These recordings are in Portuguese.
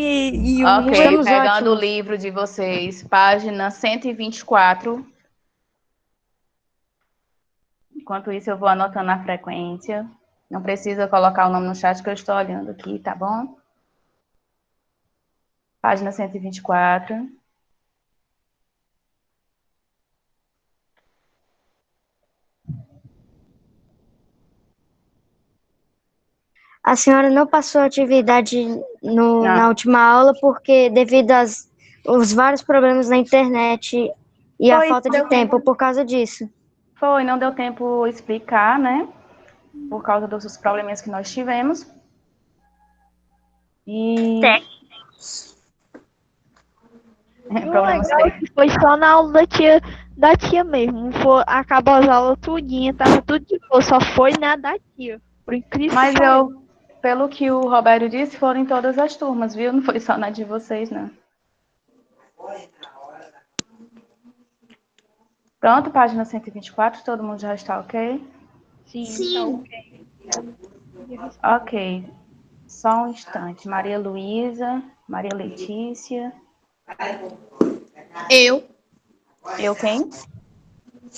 e o Ok, número. Estamos pegando o ótimos. livro de vocês, página 124. Enquanto isso, eu vou anotando a frequência. Não precisa colocar o nome no chat que eu estou olhando aqui, tá bom? Página 124. A senhora não passou atividade na Não. última aula porque devido aos vários problemas na internet e a Foi, falta não de deu tempo. tempo por causa disso. Foi, não deu tempo explicar, né? Por causa dos probleminhas que nós tivemos. E E o problemas legal é técnicos. que foi só na aula da tia mesmo. Foi, acabou as aulas tudinha, tava tudo de boa, só foi na da tia. Por incrível que Mas pareça. pelo que o Roberto disse, foram em todas as turmas, viu? Não foi só na de vocês, não. Pronto, página 124, todo mundo já está ok? Sim, tá ok. Ok, só um instante. Maria Luísa, Maria Letícia. Eu. Eu quem?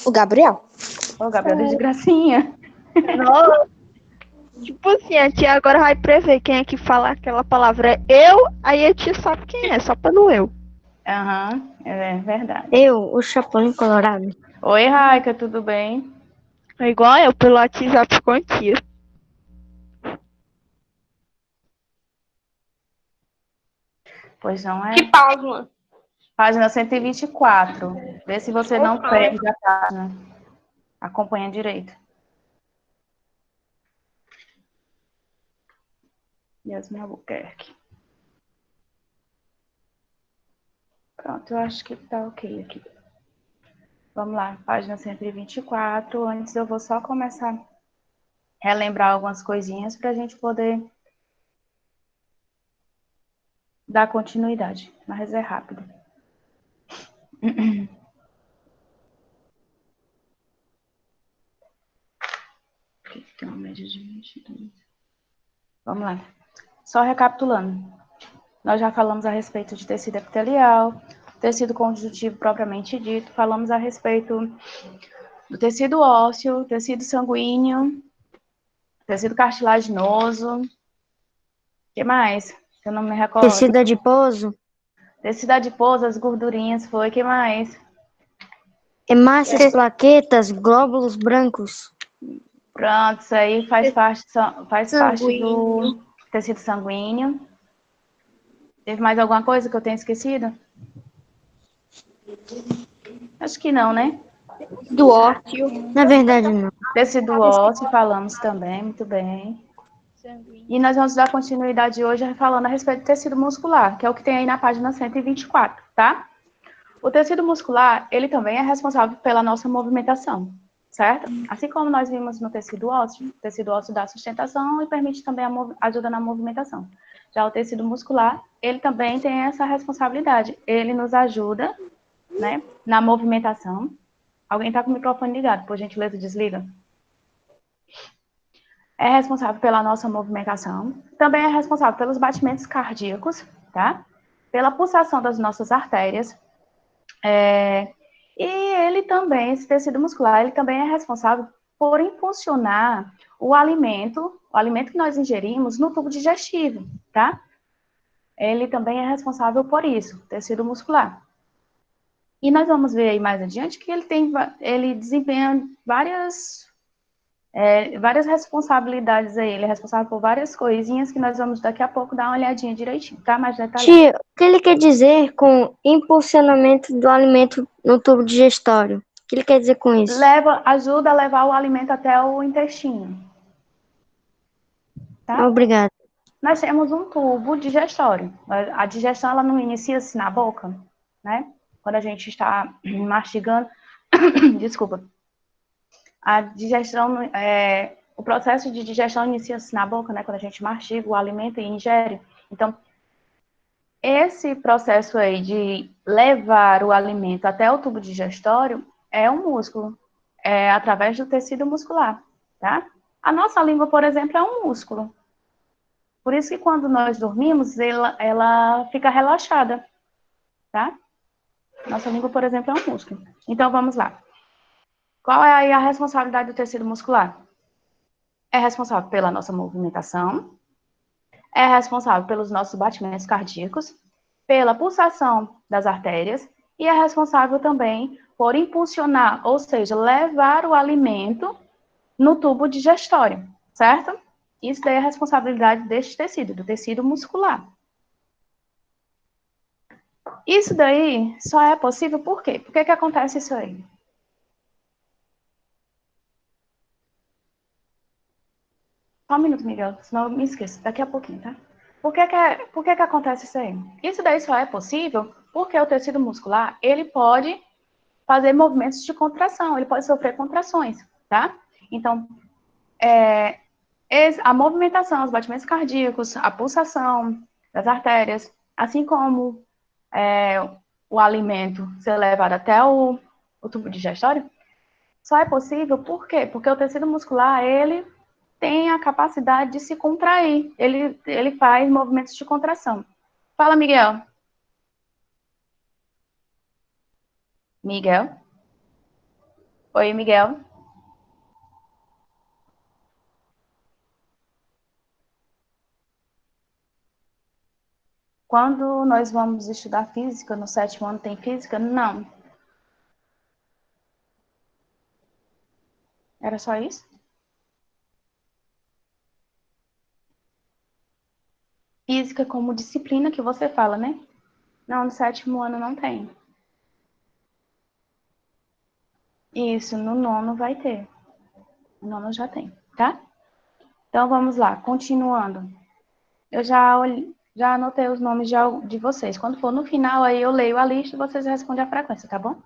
O Gabriel. Ô, Gabriela de Gracinha. Nossa, tipo assim, a tia agora vai prever quem é que fala aquela palavra eu, aí a tia sabe quem é, só pelo eu. Aham, é verdade. O Chapolin Colorado. Oi, Raika, tudo bem? É igual eu pelo WhatsApp com a tia. Pois não Que é? página? Página 124. Vê se você não Ok. perde a página. Acompanha direito. Yasmin Albuquerque. Pronto, eu acho que tá ok aqui. Vamos lá, página 124. Antes eu vou só começar a relembrar algumas coisinhas para a gente poder dar continuidade, mas é rápido. Tem uma média de 22. Vamos lá. Só recapitulando. Nós já falamos a respeito de tecido epitelial, tecido conjuntivo propriamente dito, falamos a respeito do tecido ósseo, tecido sanguíneo, tecido cartilaginoso. O que mais? Eu não me recordo. Tecido adiposo, Tecido adiposo, as gordurinhas, foi. O que mais? hemácias, plaquetas, glóbulos brancos. Pronto, isso aí faz parte Sanguíneo. do tecido sanguíneo. Teve mais alguma coisa que eu tenha esquecido? Acho que não, né? Do ósseo. Na verdade, não. Tecido ósseo, falamos também, muito bem. E nós vamos dar continuidade hoje falando a respeito do tecido muscular, que é o que tem aí na página 124, tá? O tecido muscular, ele também é responsável pela nossa movimentação, certo? Assim como nós vimos no tecido ósseo, o tecido ósseo dá sustentação e permite também ajuda na movimentação. Já o tecido muscular, ele também tem essa responsabilidade. Ele nos ajuda, né, na movimentação. Alguém está com o microfone ligado, por gentileza, desliga. É responsável pela nossa movimentação. Também é responsável pelos batimentos cardíacos, tá? Pela pulsação das nossas artérias. E ele também, esse tecido muscular, ele também é responsável por impulsionar o alimento que nós ingerimos no tubo digestivo, tá? Ele também é responsável por isso, tecido muscular. E nós vamos ver aí mais adiante que ele desempenha várias responsabilidades aí. Ele é responsável por várias coisinhas que nós vamos daqui a pouco dar uma olhadinha direitinho, tá? Mais detalhado. Tia, o que ele quer dizer com impulsionamento do alimento no tubo digestório? O que ele quer dizer com isso? Ajuda a levar o alimento até o intestino, tá? Obrigada. Nós temos um tubo digestório. A digestão, ela não inicia-se na boca, né? Quando a gente está mastigando, desculpa, a digestão, o processo de digestão inicia-se na boca, né? Quando a gente mastiga o alimento e ingere. Então, esse processo aí de levar o alimento até o tubo digestório é um músculo, é através do tecido muscular, tá? A nossa língua, por exemplo, é um músculo. Por isso que quando nós dormimos, ela fica relaxada, tá? Nossa língua, por exemplo, é um músculo. Então, vamos lá. Qual é aí a responsabilidade do tecido muscular? É responsável pela nossa movimentação, é responsável pelos nossos batimentos cardíacos, pela pulsação das artérias e é responsável também por impulsionar, ou seja, levar o alimento no tubo digestório, certo? Isso daí é a responsabilidade deste tecido, do tecido muscular. Isso daí só é possível por quê? Por que acontece isso aí? Só um minuto, Miguel, senão eu me esqueço, daqui a pouquinho, tá? Por que acontece isso aí? Isso daí só é possível porque o tecido muscular, ele pode fazer movimentos de contração, ele pode sofrer contrações, tá? Então, a movimentação, os batimentos cardíacos, a pulsação das artérias, assim como o alimento ser levado até o tubo digestório, só é possível por quê? Porque o tecido muscular, ele tem a capacidade de se contrair, ele faz movimentos de contração. Fala, Miguel. Miguel? Oi, Miguel. Quando nós vamos estudar física, no 7º ano tem física? Não. Era só isso? Física como disciplina que você fala, né? Não, no 7º ano não tem. Isso, no 9º vai ter. No 9º já tem, tá? Então, vamos lá, continuando. Eu já anotei os nomes de vocês. Quando for no final, aí eu leio a lista e vocês respondem a frequência, tá bom?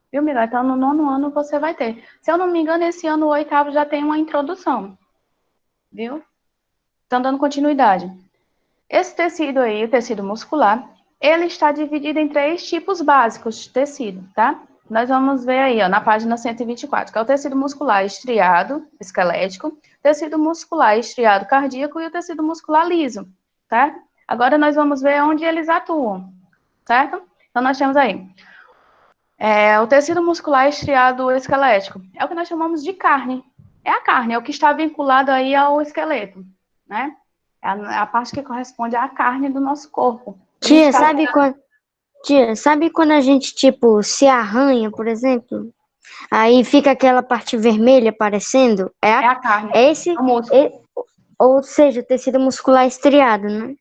Viu, Miguel? Então, no 9º ano você vai ter. Se eu não me engano, esse ano o 8º já tem uma introdução, viu? Então, dando continuidade. Esse tecido aí, o tecido muscular, ele está dividido em 3 tipos básicos de tecido, tá? Nós vamos ver aí, ó, na página 124, que é o tecido muscular estriado, esquelético, tecido muscular estriado cardíaco e o tecido muscular liso, certo? Agora nós vamos ver onde eles atuam, certo? Então nós temos aí o tecido muscular estriado esquelético, é o que nós chamamos de carne. É a carne, é o que está vinculado aí ao esqueleto, né? É a parte que corresponde à carne do nosso corpo. Tia, sabe quando a gente, tipo, se arranha, por exemplo? Aí fica aquela parte vermelha aparecendo? É a carne, É esse, é o músculo. ou seja, tecido muscular estriado, né?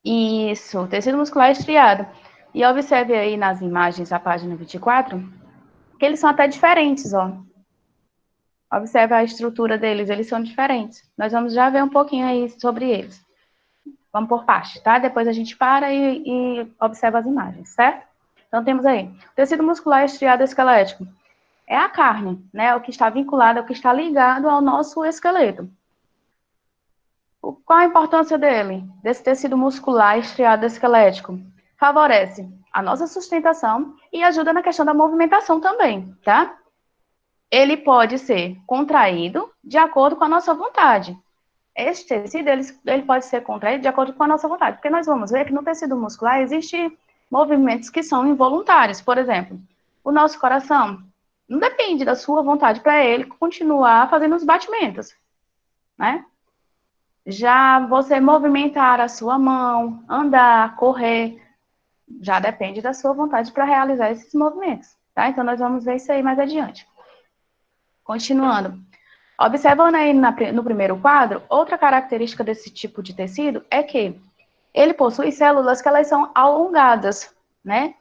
Isso, tecido muscular estriado. E observe aí nas imagens da página 24, que eles são até diferentes, ó. Observe a estrutura deles, eles são diferentes. Nós vamos já ver um pouquinho aí sobre eles. Vamos por parte, tá? Depois a gente para e observa as imagens, certo? Então, temos aí, tecido muscular estriado esquelético. É a carne, né? O que está vinculado, o que está ligado ao nosso esqueleto. Qual a importância dele? Desse tecido muscular estriado esquelético? Favorece a nossa sustentação e ajuda na questão da movimentação também, tá? Ele pode ser contraído de acordo com a nossa vontade. Este tecido, ele pode ser contraído de acordo com a nossa vontade, porque nós vamos ver que no tecido muscular existem movimentos que são involuntários. Por exemplo, o nosso coração não depende da sua vontade para ele continuar fazendo os batimentos, né? Já você movimentar a sua mão, andar, correr, já depende da sua vontade para realizar esses movimentos, tá? Então, nós vamos ver isso aí mais adiante. Continuando. Observando aí no primeiro quadro, outra característica desse tipo de tecido é que ele possui células que elas são alongadas, né?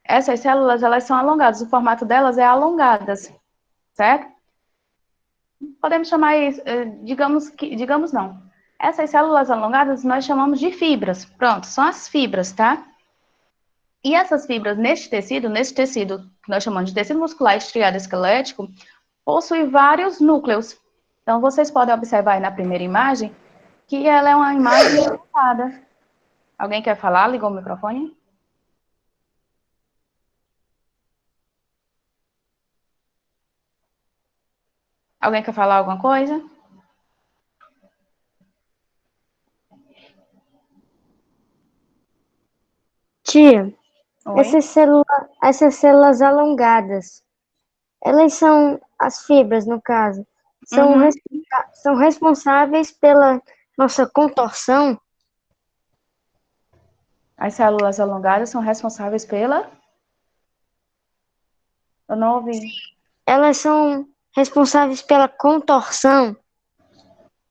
Essas células, elas são alongadas, o formato delas é alongadas, certo? Podemos chamar isso, digamos não. Essas células alongadas nós chamamos de fibras. Pronto, são as fibras, tá? E essas fibras nesse tecido que nós chamamos de tecido muscular estriado esquelético, possui vários núcleos. Então, vocês podem observar aí na primeira imagem que ela é uma imagem juntada. Alguém quer falar? Ligou o microfone? Alguém quer falar alguma coisa? Tia, Oi? essas células alongadas, elas são as fibras, no caso, são, Uhum. são responsáveis pela nossa contorção? As células alongadas são responsáveis pela... Eu não ouvi. Elas são responsáveis pela contorção,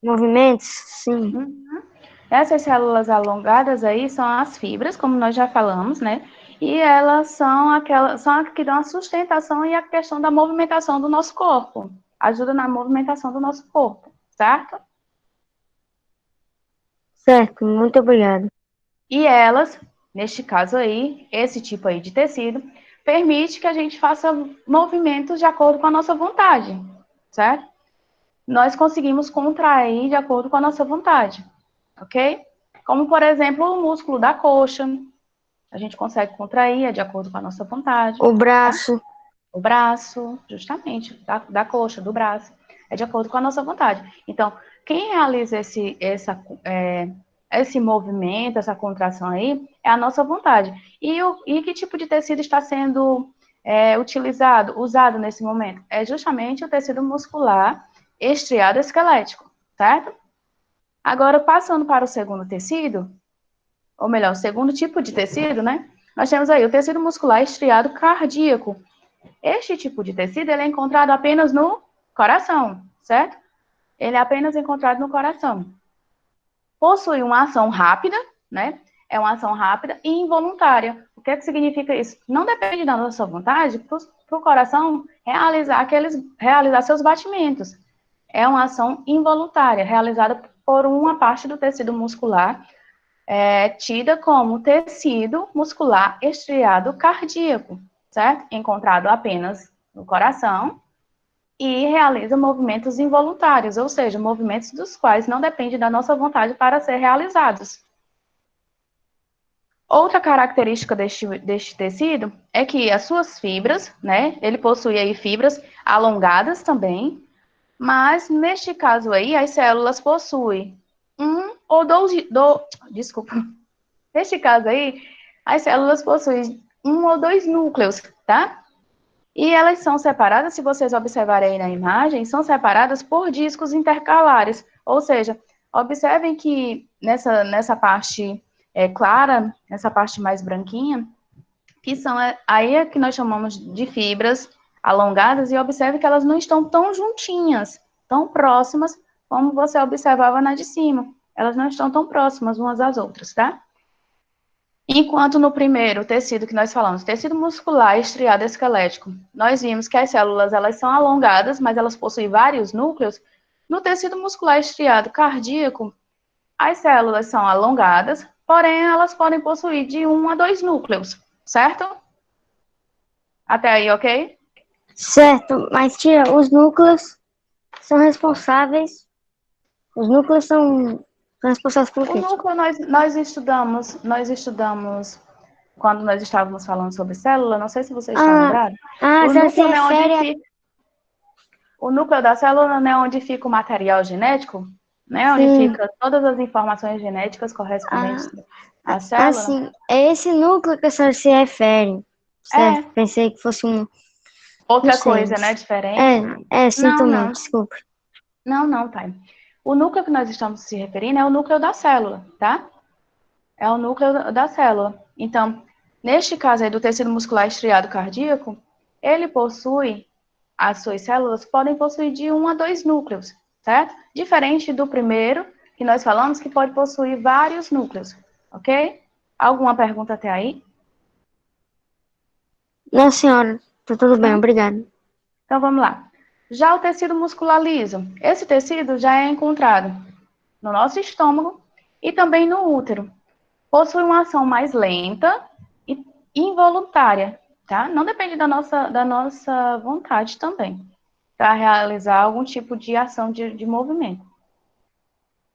movimentos, sim. Essas células alongadas aí são as fibras, como nós já falamos, né? E elas são as que dão a sustentação e a questão da movimentação do nosso corpo. Ajuda na movimentação do nosso corpo, certo? Certo, muito obrigado. E elas, neste caso aí, esse tipo aí de tecido, permite que a gente faça movimentos de acordo com a nossa vontade, certo? Nós conseguimos contrair de acordo com a nossa vontade, ok? Como, por exemplo, o músculo da coxa, a gente consegue contrair de acordo com a nossa vontade. O braço, O braço, justamente, da coxa, do braço, é de acordo com a nossa vontade. Então, quem realiza esse movimento, essa contração aí, é a nossa vontade. E que tipo de tecido está sendo usado nesse momento? É justamente o tecido muscular estriado esquelético, certo? Agora, passando para o segundo tecido, ou melhor, o segundo tipo de tecido, né? Nós temos aí o tecido muscular estriado cardíaco. Este tipo de tecido ele é encontrado apenas no coração, certo? Ele é apenas encontrado no coração. Possui uma ação rápida, né? É uma ação rápida e involuntária. O que significa isso? Não depende da nossa vontade para o coração realizar seus batimentos. É uma ação involuntária, realizada por uma parte do tecido muscular, tida como tecido muscular estriado cardíaco, certo? Encontrado apenas no coração e realiza movimentos involuntários, ou seja, movimentos dos quais não depende da nossa vontade para ser realizados. Outra característica deste tecido é que as suas fibras, né? Ele possui aí fibras alongadas também, mas neste caso aí as células possuem desculpa. Neste caso aí, as células possuem um ou dois núcleos, tá? E elas são separadas, se vocês observarem aí na imagem, são separadas por discos intercalares. Ou seja, observem que nessa parte clara, nessa parte mais branquinha, que são aí é que nós chamamos de fibras alongadas, e observe que elas não estão tão juntinhas, tão próximas, como você observava na de cima. Elas não estão tão próximas umas às outras, tá? Enquanto no primeiro tecido que nós falamos, tecido muscular estriado esquelético, nós vimos que as células elas são alongadas, mas elas possuem vários núcleos. No tecido muscular estriado cardíaco, as células são alongadas, porém elas podem possuir de 1 a 2 núcleos, certo? Até aí, ok? certo, mas tia, os núcleos são responsáveis. Os núcleos são responsáveis por O quê? núcleo nós estudamos quando nós estávamos falando sobre célula, não sei se você está lembrado. O Já se núcleo é onde refere a... fica O núcleo da célula, né, onde fica o material genético, né, onde Sim, fica todas as informações genéticas correspondentes à célula. assim, é esse núcleo que a senhora se refere, certo? É, Pensei que fosse um... Não outra sei. coisa, né, diferente. Sinto Não, muito, não, desculpa. não, pai. O núcleo que nós estamos se referindo é o núcleo da célula, tá? É o núcleo da célula. Então, neste caso aí do tecido muscular estriado cardíaco, ele possui, as suas células podem possuir de 1 a 2 núcleos, certo? Diferente do primeiro, que nós falamos, que pode possuir vários núcleos, ok? Alguma pergunta até aí? Não, senhora, tá tudo bem, Não? obrigado. Então vamos lá. Já o tecido muscular liso, esse tecido já é encontrado no nosso estômago e também no útero. Possui uma ação mais lenta e involuntária, tá? Não depende da nossa vontade também, para realizar algum tipo de ação de movimento.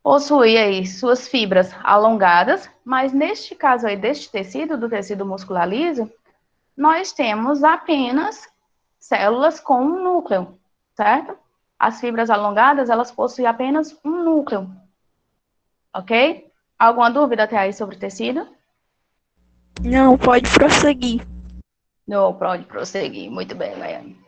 Possui aí suas fibras alongadas, mas neste caso aí deste tecido, do tecido muscular liso, nós temos apenas células com um núcleo, certo? As fibras alongadas, elas possuem apenas um núcleo, ok? Alguma dúvida até aí sobre o tecido? Não, pode prosseguir. Não, pode prosseguir. Muito bem, Laiane.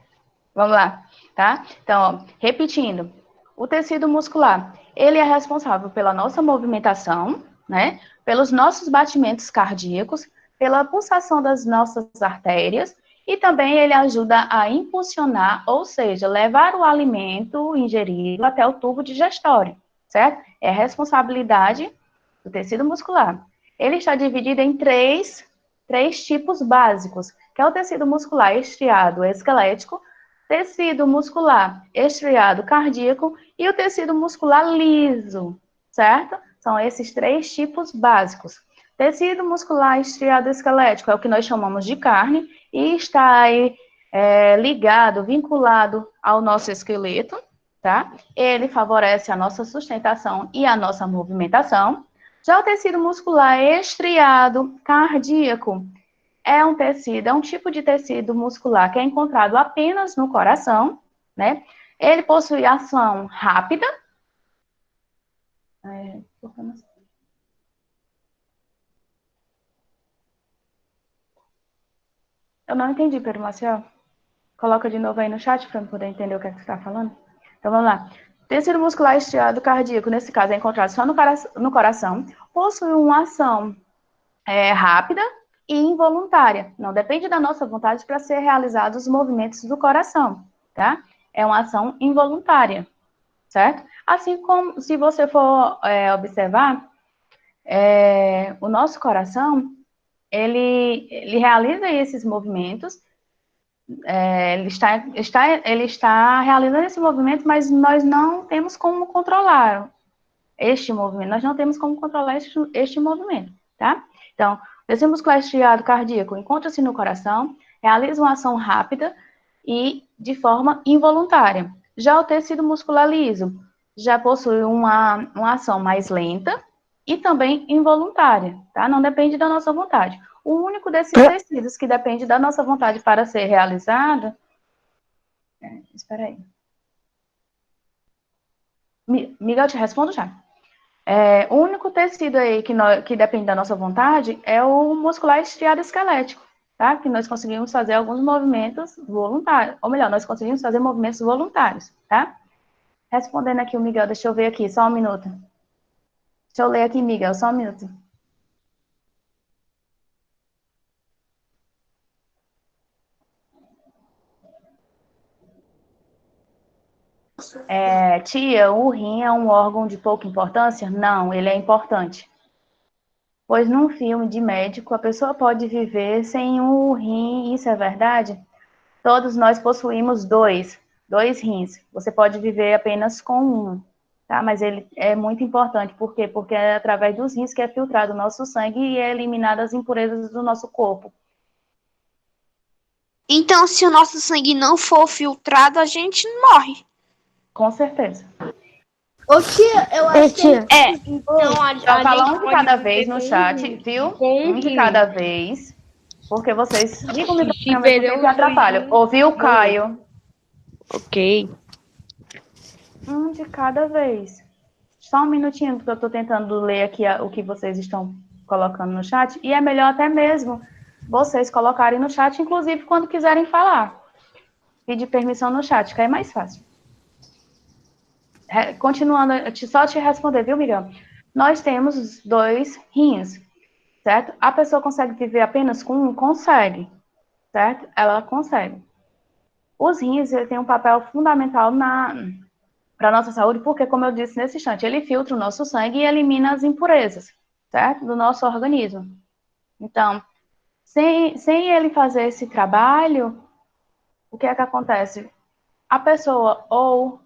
Vamos lá, tá? Então, ó, repetindo. O tecido muscular, ele é responsável pela nossa movimentação, né? Pelos nossos batimentos cardíacos, pela pulsação das nossas artérias e também ele ajuda a impulsionar, ou seja, levar o alimento ingerido até o tubo digestório, certo? É responsabilidade do tecido muscular. Ele está dividido em três tipos básicos, que é o tecido muscular estriado esquelético, tecido muscular estriado cardíaco e o tecido muscular liso, certo? São esses três tipos básicos. Tecido muscular estriado esquelético é o que nós chamamos de carne e está aí ligado, vinculado ao nosso esqueleto, tá? Ele favorece a nossa sustentação e a nossa movimentação. Já o tecido muscular estriado cardíaco é um tipo de tecido muscular que é encontrado apenas no coração, né? Ele possui ação rápida. Eu não entendi, Pedro Maciel. Coloca de novo aí no chat para eu poder entender o que é que você está falando. Então, vamos lá. Tecido muscular estriado cardíaco, nesse caso, é encontrado só no coração, possui uma ação rápida e involuntária. Não depende da nossa vontade para ser realizados os movimentos do coração, tá? É uma ação involuntária, certo? Assim como, se você for observar, o nosso coração, ele realiza esses movimentos, ele está realizando esse movimento, mas nós não temos como controlar este movimento, nós não temos como controlar este movimento, tá? Então, o tecido muscular estriado cardíaco encontra-se no coração, realiza uma ação rápida e de forma involuntária. Já o tecido muscular liso já possui uma ação mais lenta e também involuntária, tá? Não depende da nossa vontade. O único desses tecidos que depende da nossa vontade para ser realizado... espera aí. Miguel, eu te respondo já. O único tecido aí que depende da nossa vontade é o muscular estriado esquelético, tá? Que nós conseguimos fazer alguns movimentos voluntários, ou melhor, nós conseguimos fazer movimentos voluntários, tá? Respondendo aqui o Miguel, deixa eu ver aqui, só um minuto. Deixa eu ler aqui, Miguel, só um minuto. Tia, o rim é um órgão de pouca importância? Não, ele é importante. Pois num filme de médico, a pessoa pode viver sem um rim, isso é verdade? Todos nós possuímos dois rins. Você pode viver apenas com um, tá? Mas ele é muito importante. Por quê? Porque é através dos rins que é filtrado o nosso sangue e é eliminado as impurezas do nosso corpo. Então, se o nosso sangue não for filtrado, a gente morre. Com certeza. Ô, tia, eu acho que... Então, Só falar um de cada vez no chat, viu? Um de cada vez. Porque vocês ligam o microfone e atrapalham. Ouviu, Caio? Ok. Um de cada vez. Só um minutinho, porque eu estou tentando ler aqui o que vocês estão colocando no chat. E é melhor até mesmo vocês colocarem no chat, inclusive quando quiserem falar. Pedir permissão no chat, que é mais fácil. Continuando, só te responder, viu, Miguel? Nós temos 2 rins, certo? A pessoa consegue viver apenas com um? Consegue, certo? Ela consegue. Os rins têm um papel fundamental para a nossa saúde, porque, como eu disse nesse instante, ele filtra o nosso sangue e elimina as impurezas, certo? Do nosso organismo. Então, sem ele fazer esse trabalho, o que é que acontece? A pessoa, ou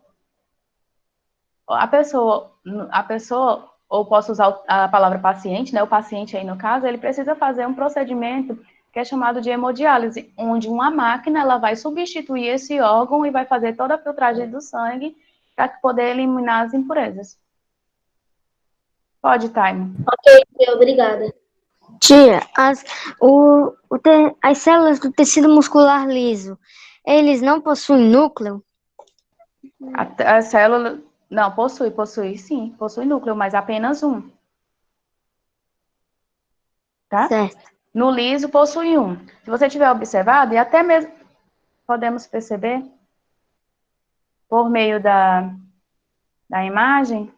posso usar a palavra paciente, né? O paciente aí no caso, ele precisa fazer um procedimento que é chamado de hemodiálise, onde uma máquina ela vai substituir esse órgão e vai fazer toda a filtragem do sangue para poder eliminar as impurezas. Pode, Time. Ok, tia, obrigada. Tia, as células do tecido muscular liso, eles não possuem núcleo? A célula... Não, possui sim, possui núcleo, mas apenas um. Tá? Certo. No liso possui um. Se você tiver observado, e até mesmo podemos perceber por meio da imagem,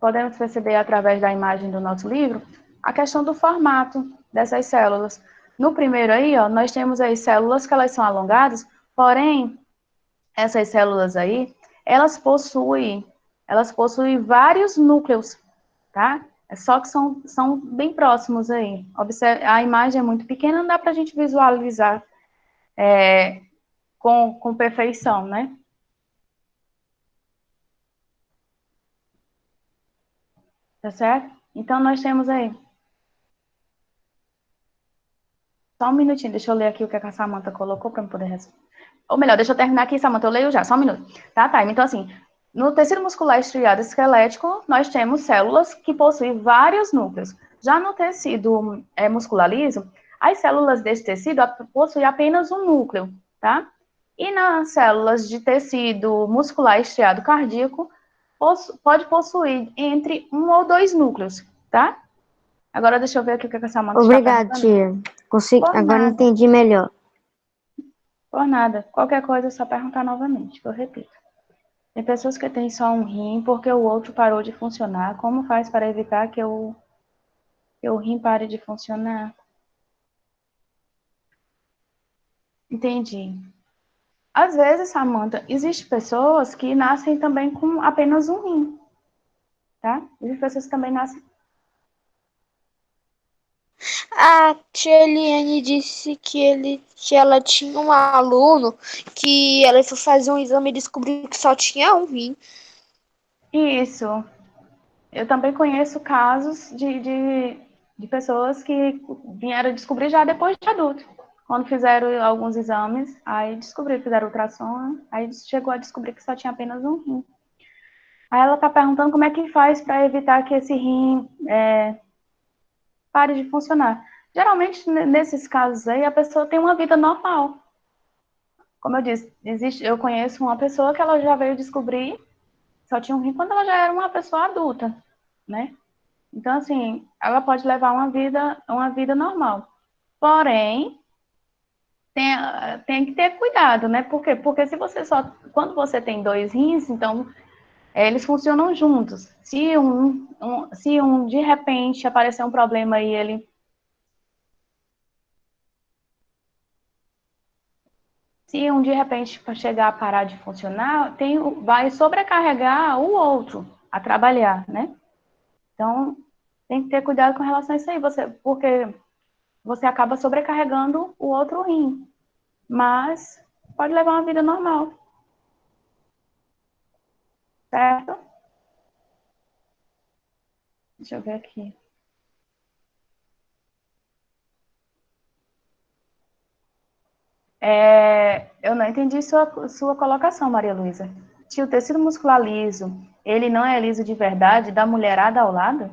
podemos perceber através da imagem do nosso livro, a questão do formato dessas células. No primeiro aí, ó, nós temos aí células que elas são alongadas, porém, essas células aí, elas possuem vários núcleos, tá? Só que são bem próximos aí. A imagem é muito pequena, não dá para a gente visualizar com perfeição, né? Tá certo? Então, nós temos aí. Só um minutinho, deixa eu ler aqui o que a Samantha colocou para eu poder responder. Ou melhor, deixa eu terminar aqui, Samantha, eu leio já, só um minuto. Tá, tá. Então, assim, no tecido muscular estriado esquelético, nós temos células que possuem vários núcleos. Já no tecido muscular liso, as células desse tecido possuem apenas um núcleo, tá? E nas células de tecido muscular estriado cardíaco, pode possuir entre um ou dois núcleos, tá? Agora deixa eu ver aqui o que a Samantha está Obrigado, perguntando. tia. Agora entendi melhor. Por nada. Qualquer coisa é só perguntar novamente, que eu repito. Tem pessoas que têm só um rim porque o outro parou de funcionar. Como faz para evitar que o rim pare de funcionar? Entendi. Às vezes, Samantha, existem pessoas que nascem também com apenas um rim, tá? Existem pessoas que também nascem. A tia Eliane disse que ela tinha um aluno que ela foi fazer um exame e descobriu que só tinha um rim. Isso. Eu também conheço casos de pessoas que vieram descobrir já depois de adulto. Quando fizeram alguns exames, aí descobriram, fizeram ultrassom, aí chegou a descobrir que só tinha apenas um rim. Aí ela está perguntando como é que faz para evitar que esse rim pare de funcionar. Geralmente, nesses casos aí, a pessoa tem uma vida normal. Como eu disse, eu conheço uma pessoa que ela já veio descobrir só tinha um rim quando ela já era uma pessoa adulta, né? Então, assim, ela pode levar uma vida normal. Porém, tem que ter cuidado, né? Por quê? Porque quando você tem dois rins, então, eles funcionam juntos. Se um de repente aparecer um problema e se um de repente chegar a parar de funcionar, vai sobrecarregar o outro a trabalhar, né? Então, tem que ter cuidado com relação a isso aí, porque você acaba sobrecarregando o outro rim, mas pode levar uma vida normal, certo? Deixa eu ver aqui. Eu não entendi sua colocação, Maria Luísa. Se o tecido muscular liso, ele não é liso de verdade, da mulherada ao lado?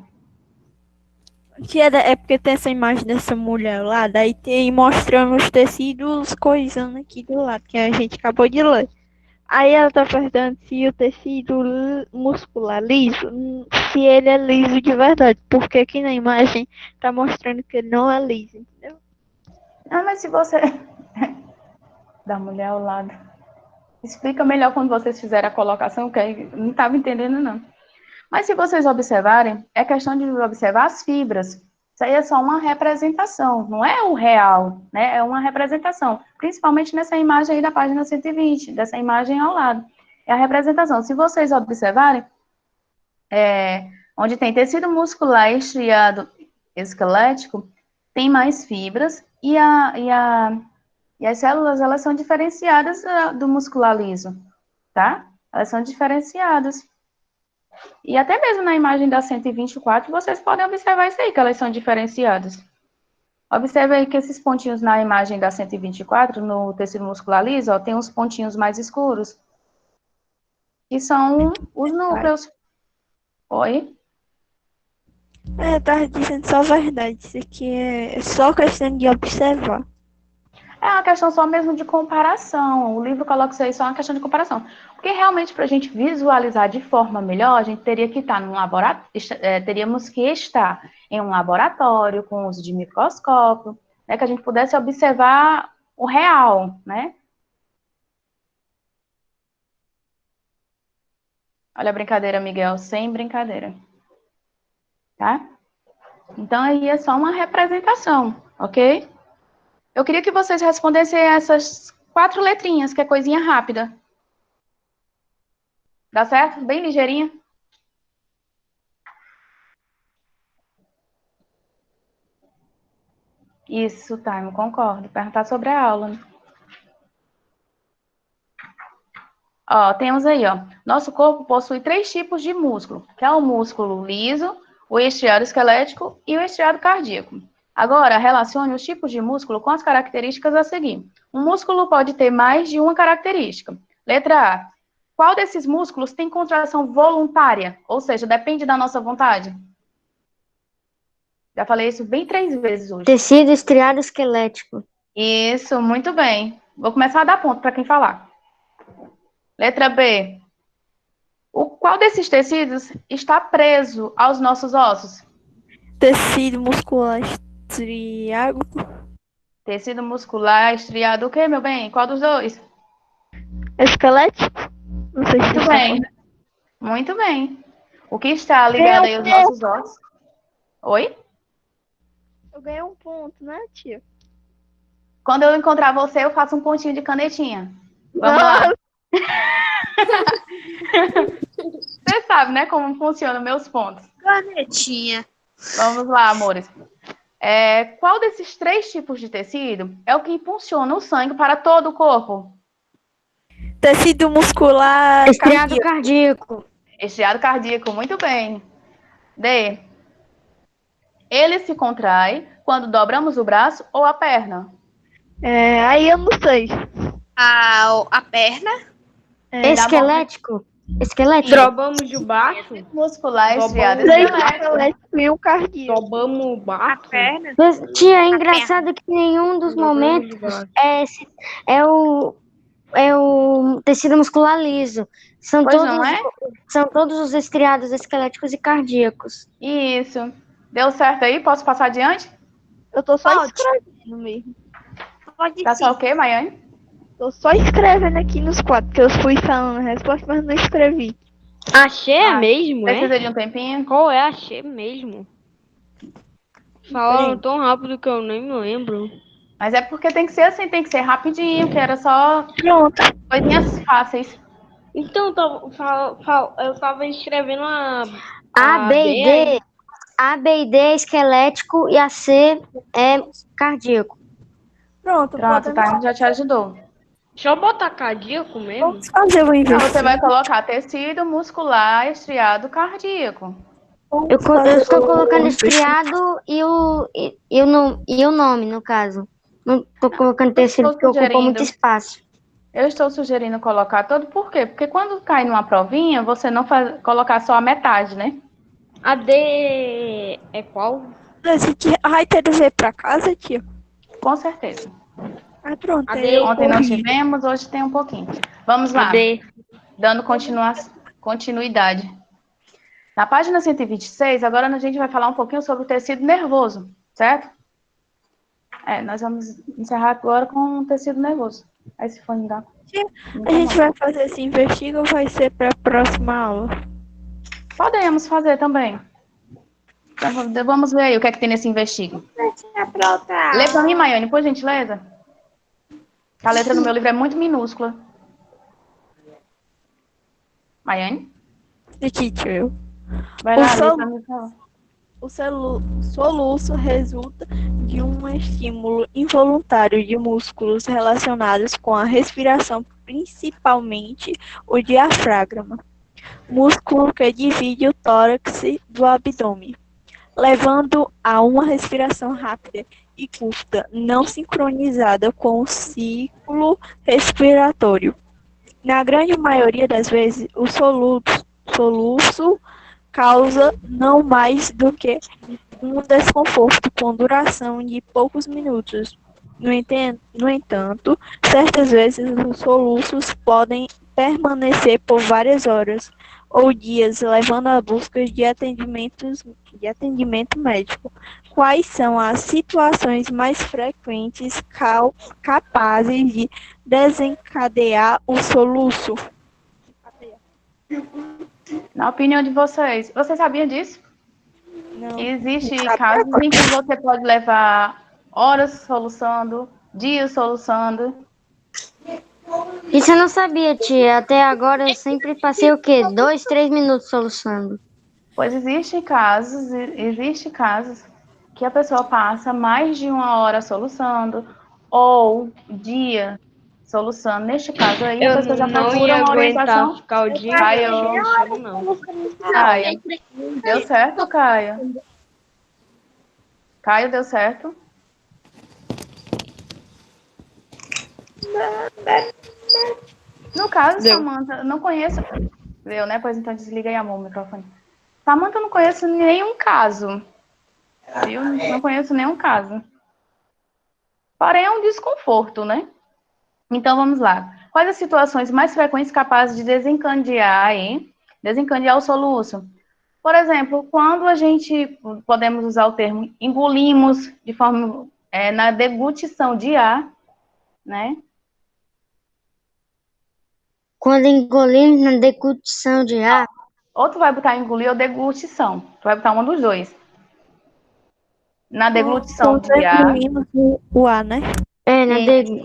É porque tem essa imagem dessa mulher lá, daí tem mostrando os tecidos coisando aqui do lado, que a gente acabou de ler. Aí ela tá perguntando se o tecido muscular liso, se ele é liso de verdade, porque aqui na imagem tá mostrando que ele não é liso, entendeu? Ah, mas se você... da mulher ao lado. Explica melhor quando vocês fizerem a colocação, que eu não estava entendendo, não. Mas se vocês observarem, é questão de observar as fibras. Isso aí é só uma representação, não é o real, né? É uma representação. Principalmente nessa imagem aí da página 120, dessa imagem ao lado. É a representação. Se vocês observarem, onde tem tecido muscular estriado esquelético, tem mais fibras e as células, elas são diferenciadas do muscular liso, tá? Elas são diferenciadas. E até mesmo na imagem da 124, vocês podem observar isso aí, que elas são diferenciadas. Observe aí que esses pontinhos na imagem da 124, no tecido muscular liso, ó, tem uns pontinhos mais escuros, que são os núcleos. Oi? Tá dizendo só a verdade, isso aqui é só questão de observar. É uma questão só mesmo de comparação. O livro coloca isso aí só uma questão de comparação. Porque realmente, para a gente visualizar de forma melhor, a gente teria que estar num laboratório, teríamos que estar em um laboratório com uso de microscópio, né, que a gente pudesse observar o real, né? Olha a brincadeira, Miguel, sem brincadeira. Tá? Então, aí é só uma representação, ok? Eu queria que vocês respondessem essas 4 letrinhas, que é coisinha rápida. Dá certo? Bem ligeirinha. Isso, tá, eu concordo. Perguntar sobre a aula. Né? Ó, temos aí, ó. Nosso corpo possui 3 tipos de músculo, que é o músculo liso, o estriado esquelético e o estriado cardíaco. Agora, relacione os tipos de músculo com as características a seguir. Um músculo pode ter mais de uma característica. Letra A. Qual desses músculos tem contração voluntária? Ou seja, depende da nossa vontade? Já falei isso bem 3 vezes hoje. Tecido estriado esquelético. Isso, muito bem. Vou começar a dar ponto para quem falar. Letra B. Qual desses tecidos está preso aos nossos ossos? Tecido muscular estriado. Tecido muscular estriado o quê, meu bem? Qual dos dois? Esquelético? Não sei se Muito isso bem. Muito bem. O que está ligado aí aos nossos ossos? Oi? Eu ganhei um ponto, né, tia? Quando eu encontrar você, eu faço um pontinho de canetinha. Vamos lá. Você sabe, né, como funcionam meus pontos. Canetinha. Vamos lá, amores. Qual desses 3 tipos de tecido é o que impulsiona o sangue para todo o corpo? Tecido muscular Estriado cardíaco. Estriado cardíaco, muito bem. D. Ele se contrai quando dobramos o braço ou a perna? Aí eu não sei. A perna. Esquelético. Esquelético. Dobramos o baixo. Muscular estriado Três esquelético. esquelético e um cardíaco. Dobramos o A baixo. perna. Mas, tia, é engraçado que nenhum dos Dobramos momentos o baixo. é o tecido muscular liso. São Pois todos, não é? são todos os estriados esqueléticos e cardíacos. Isso. Deu certo aí? Posso passar adiante? Eu tô só Pode. escrevendo mesmo. Pode Tá sim. só o quê, Maiane? Tô só escrevendo aqui nos quadros, que eu fui falando a resposta, mas não escrevi. Achei mesmo, é? Precisa de um tempinho? Qual é? Achei mesmo. Falaram tão rápido que eu nem me lembro. Mas é porque tem que ser assim, tem que ser rapidinho, que era só Pronto. coisinhas fáceis. Então, eu tava escrevendo A, B e D. A, B e D é esquelético e a C é cardíaco. Pronto, Pronto, o podemos, time já te ajudou. Deixa eu botar cardíaco mesmo. vamos fazer o Então, inverso. você vai colocar tecido muscular estriado cardíaco. Eu estou colocando estriado e o nome, no caso. Não estou colocando tecido porque ocupa muito espaço. Eu estou sugerindo colocar todo, por quê? Porque quando cai numa provinha, você não colocar só a metade, né? A D é qual? Ai, ter de ver pra casa, tia. Com certeza. Ah, pronto. A aí D. eu Ontem não corri. tivemos, hoje tem um pouquinho. Vamos lá. A D. Dando continuidade. Na página 126, agora a gente vai falar um pouquinho sobre o tecido nervoso, certo? Nós vamos encerrar agora com o tecido nervoso. Aí se for ainda. A gente vai fazer esse investiga ou vai ser pra próxima aula? Podemos fazer também. Então, vamos ver aí o que é que tem nesse investigo. Lê pra mim, Maiane, por gentileza. A letra do meu livro é muito minúscula. Maiane? Aqui, tio. Vai O lá, som- lê pra mim. Fala. O soluço resulta de um estímulo involuntário de músculos relacionados com a respiração, principalmente o diafragma, músculo que divide o tórax do abdômen, levando a uma respiração rápida e curta, não sincronizada com o ciclo respiratório. Na grande maioria das vezes, o soluço causa não mais do que um desconforto com duração de poucos minutos, No entanto, certas vezes os soluços podem permanecer por várias horas ou dias, levando a busca de atendimento médico. Quais são as situações mais frequentes capazes de desencadear o soluço? Na opinião de vocês, você sabia disso? Não. Existem casos em que você pode levar horas soluçando, dias soluçando. Isso eu não sabia, tia. Até agora eu sempre passei o quê? 2, 3 minutos soluçando. Pois existe casos que a pessoa passa mais de 1 hora soluçando, ou dia soluçando. Neste caso aí, a Eu pessoa já não procura ia uma aguentar orientação. ficar o dia inteiro Caio, soluçando, não. Caio, deu certo, Caio? Caio, deu certo? No caso, Deu. Samantha, não conheço. Deu, né? Pois então desliga aí, amor, o microfone. Samantha, eu não conheço nenhum caso. Viu? Não conheço nenhum caso. Porém, é um desconforto, né? Então, vamos lá. Quais as situações mais frequentes capazes de desencadear o soluço? Por exemplo, quando a gente, podemos usar o termo, engolimos de forma, na deglutição de ar, né? Quando engolimos na deglutição de ar, Ou tu vai botar engolir ou deglutição. Tu vai botar um dos dois. Na deglutição Quando de ar, incluímos o ar, né?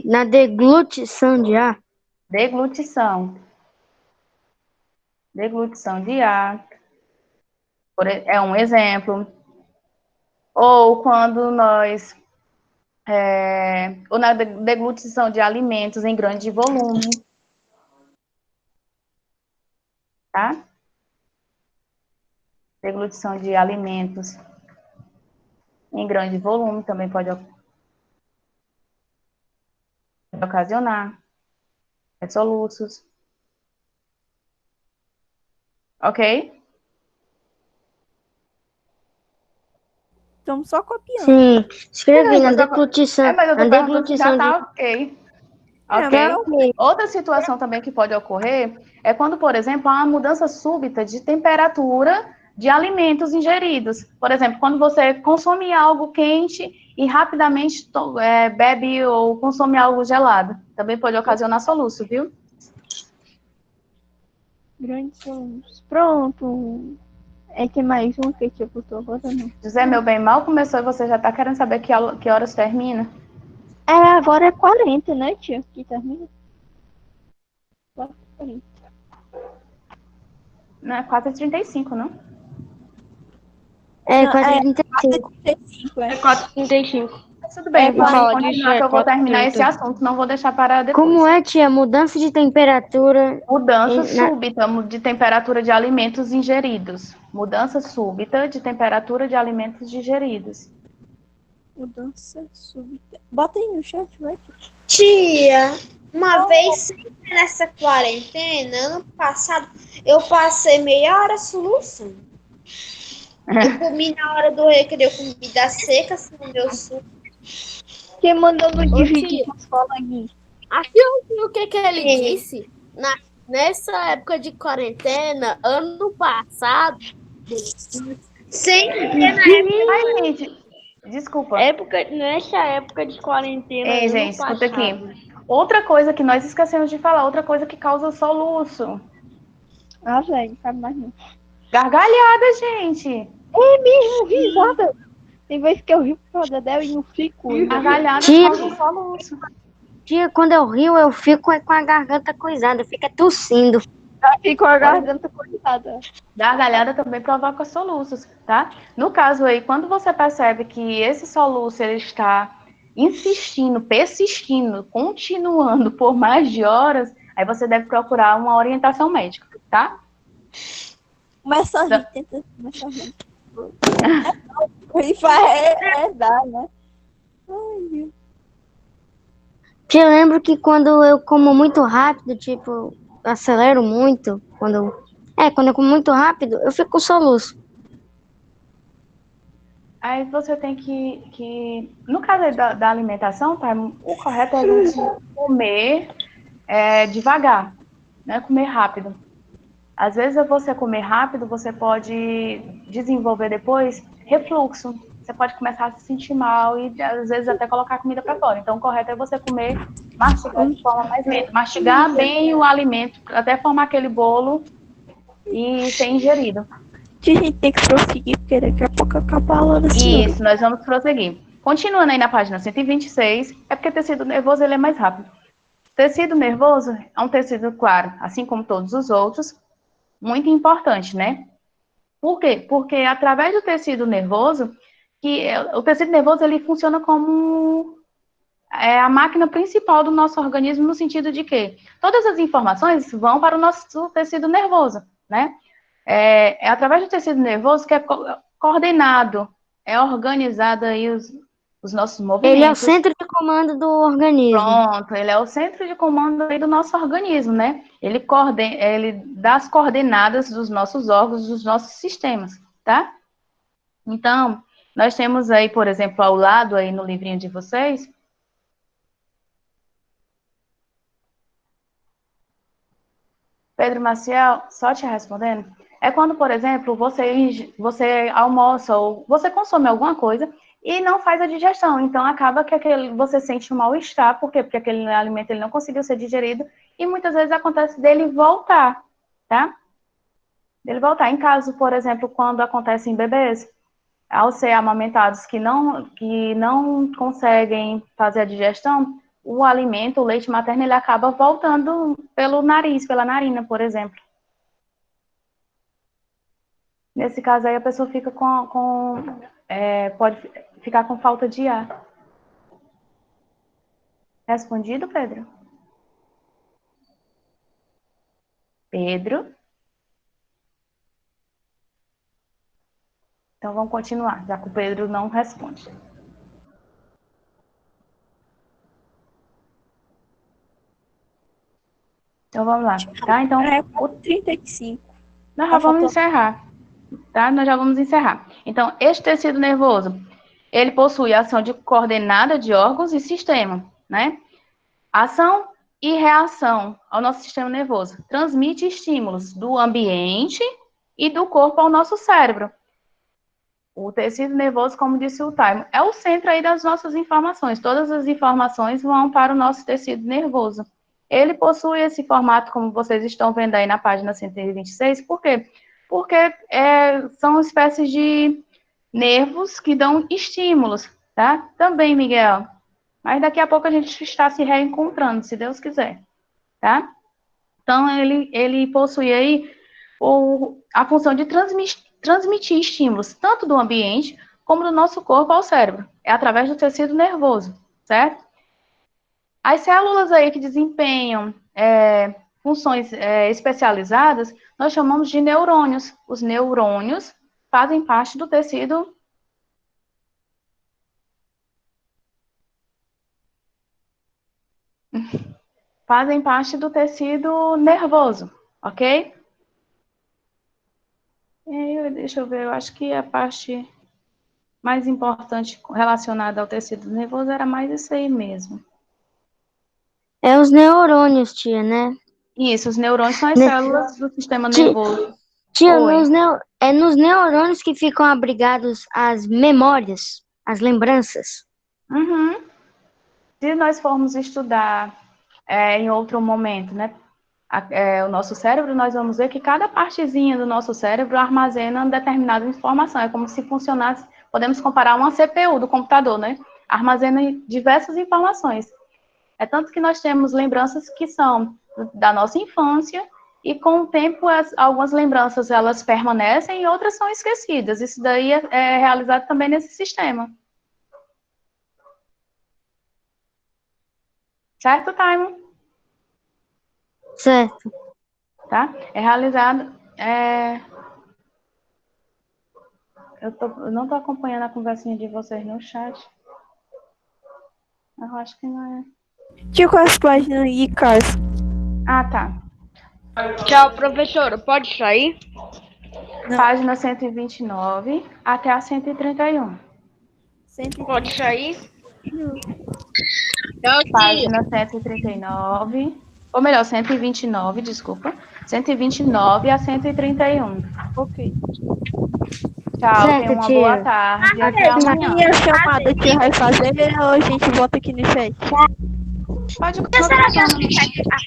na deglutição de ar, deglutição. Deglutição de ar, é um exemplo. Ou quando nós, ou na deglutição de alimentos em grande volume, tá? Deglutição de alimentos em grande volume também pode ocasionar soluços. Ok? Estamos só copiando. sim, escrevi na Mas eu deglutição, tô na perguntando se já deglutição de tá ok. É, Ok? mas Outra situação também que pode ocorrer é quando, por exemplo, há uma mudança súbita de temperatura de alimentos ingeridos. Por exemplo, quando você consome algo quente e rapidamente bebe ou consome algo gelado. Também pode ocasionar soluço, viu? grandes soluços. Pronto. É que mais um que eu botou agora não. José, meu bem, mal começou e você já tá querendo saber que horas termina? Agora é 40, né, tia? Que termina? 40. Não, é 4h35, não? É, Não, 4h35. 35, É 4h35. Mas tudo bem, Vou vamos falar disso, continuar que eu vou terminar esse 4h30. assunto, não vou deixar para Como depois. é, tia? Mudança de temperatura Mudança na... súbita de temperatura de alimentos ingeridos. Mudança súbita de temperatura de alimentos digeridos. Mudança súbita. Bota aí no chat, vai. Tia, uma vez sempre nessa quarentena, ano passado, eu passei meia hora soluçando. Eu comi na hora do recreio comida seca, sem o meu suco. Quem mandou no dividir tia. com os coleguinhas? Aqui o que ele disse nessa época de quarentena, ano passado. Sempre Ai, gente, desculpa. Nessa época de quarentena, Ei, ano gente, escuta passado. aqui. Outra coisa que nós esquecemos de falar, outra coisa que causa soluço. Ah, velho, não sabe mais não. Gargalhada, gente. É mesmo, risada. Tem vezes que eu rio por causa dela e não fico. Gargalhada Tia. causa soluço. Tia, quando eu rio, eu fico com a garganta coisada, fica tossindo. Já fico com a garganta cortada. Gargalhada também provoca soluços, tá? No caso aí, quando você percebe que esse soluço ele está insistindo, persistindo, continuando por mais de horas, aí você deve procurar uma orientação médica, tá? Começa a rir, tenta começar a rir. Isso é dar, né? Ai, meu. Tia, lembro que quando eu como muito rápido, tipo, eu acelero muito, quando eu como muito rápido, eu fico com soluço. Aí você tem no caso aí da alimentação, tá, o correto é a gente comer devagar, né? Comer rápido. Às vezes, você comer rápido, você pode desenvolver depois refluxo. Você pode começar a se sentir mal e, às vezes, até colocar a comida para fora. Então, o correto é você comer, mastigar de forma mais lenta. Mastigar bem o alimento, até formar aquele bolo e ser ingerido. A gente tem que prosseguir, porque daqui a pouco acaba a aula da senhora. Isso, nós vamos prosseguir. Continuando aí na página 126, é porque tecido nervoso ele é mais rápido. Tecido nervoso é um tecido, claro, assim como todos os outros, muito importante, né? Por quê? Porque através do tecido nervoso, o tecido nervoso ele funciona como a máquina principal do nosso organismo, no sentido de que todas as informações vão para o nosso tecido nervoso, né? É através do tecido nervoso que é coordenado, é organizado aí os nossos movimentos. Ele é o centro de comando do organismo. Pronto, ele é o centro de comando aí do nosso organismo, né? Ele dá as coordenadas dos nossos órgãos, dos nossos sistemas, tá? Então, nós temos aí, por exemplo, ao lado aí no livrinho de vocês, Pedro Maciel, só te respondendo, é quando, por exemplo, você almoça ou você consome alguma coisa e não faz a digestão. Então, acaba que você sente um mal-estar. Por quê? Porque aquele alimento ele não conseguiu ser digerido e muitas vezes acontece dele voltar, tá? Dele voltar. Em caso, por exemplo, quando acontece em bebês, ao ser amamentados que não conseguem fazer a digestão, o alimento, o leite materno, ele acaba voltando pelo nariz, pela narina, por exemplo. Nesse caso aí, a pessoa fica pode ficar com falta de ar. Respondido, Pedro? Pedro? Então, vamos continuar, já que o Pedro não responde. Então, vamos lá, tá? Então, 35. Nós já vamos encerrar, tá? Nós já vamos encerrar. Então, este tecido nervoso, ele possui ação de coordenada de órgãos e sistema, né? Ação e reação ao nosso sistema nervoso. Transmite estímulos do ambiente e do corpo ao nosso cérebro. O tecido nervoso, como disse o Taimo, é o centro aí das nossas informações. Todas as informações vão para o nosso tecido nervoso. Ele possui esse formato, como vocês estão vendo aí na página 126. Por quê? Porque são espécies de nervos que dão estímulos, tá? Também, Miguel. Mas daqui a pouco a gente está se reencontrando, se Deus quiser, tá? Então, ele possui aí a função de transmitir estímulos, tanto do ambiente, como do nosso corpo ao cérebro. É através do tecido nervoso, certo? As células aí que desempenham funções especializadas, nós chamamos de neurônios. Os neurônios fazem parte do tecido nervoso, ok? E aí, deixa eu ver, eu acho que a parte mais importante relacionada ao tecido nervoso era mais isso aí mesmo. É os neurônios, tia, né? Isso, os neurônios são as células do sistema nervoso. Tia, é nos neurônios que ficam abrigados as memórias, as lembranças. Uhum. Se nós formos estudar em outro momento, né, o nosso cérebro, nós vamos ver que cada partezinha do nosso cérebro armazena determinada informação. É como se funcionasse, podemos comparar uma CPU do computador, né? Armazena diversas informações. É tanto que nós temos lembranças que são da nossa infância e com o tempo algumas lembranças elas permanecem e outras são esquecidas. Isso daí é realizado também nesse sistema. Certo, Taimo? Certo. Tá? É realizado... Eu não estou acompanhando a conversinha de vocês no chat. Eu acho que não é. Tio, com as páginas aí, Carlos. Ah, tá. Tchau, professora. Pode sair? Página 129 até a 131. Pode sair? Página 139. Ou melhor, 129, desculpa. 129 a 131. Ok. Tchau, Certo, tenha uma tia. boa tarde. Até amanhã. E a chamada que vai fazer ou a gente bota aqui no chat? Pode colocar.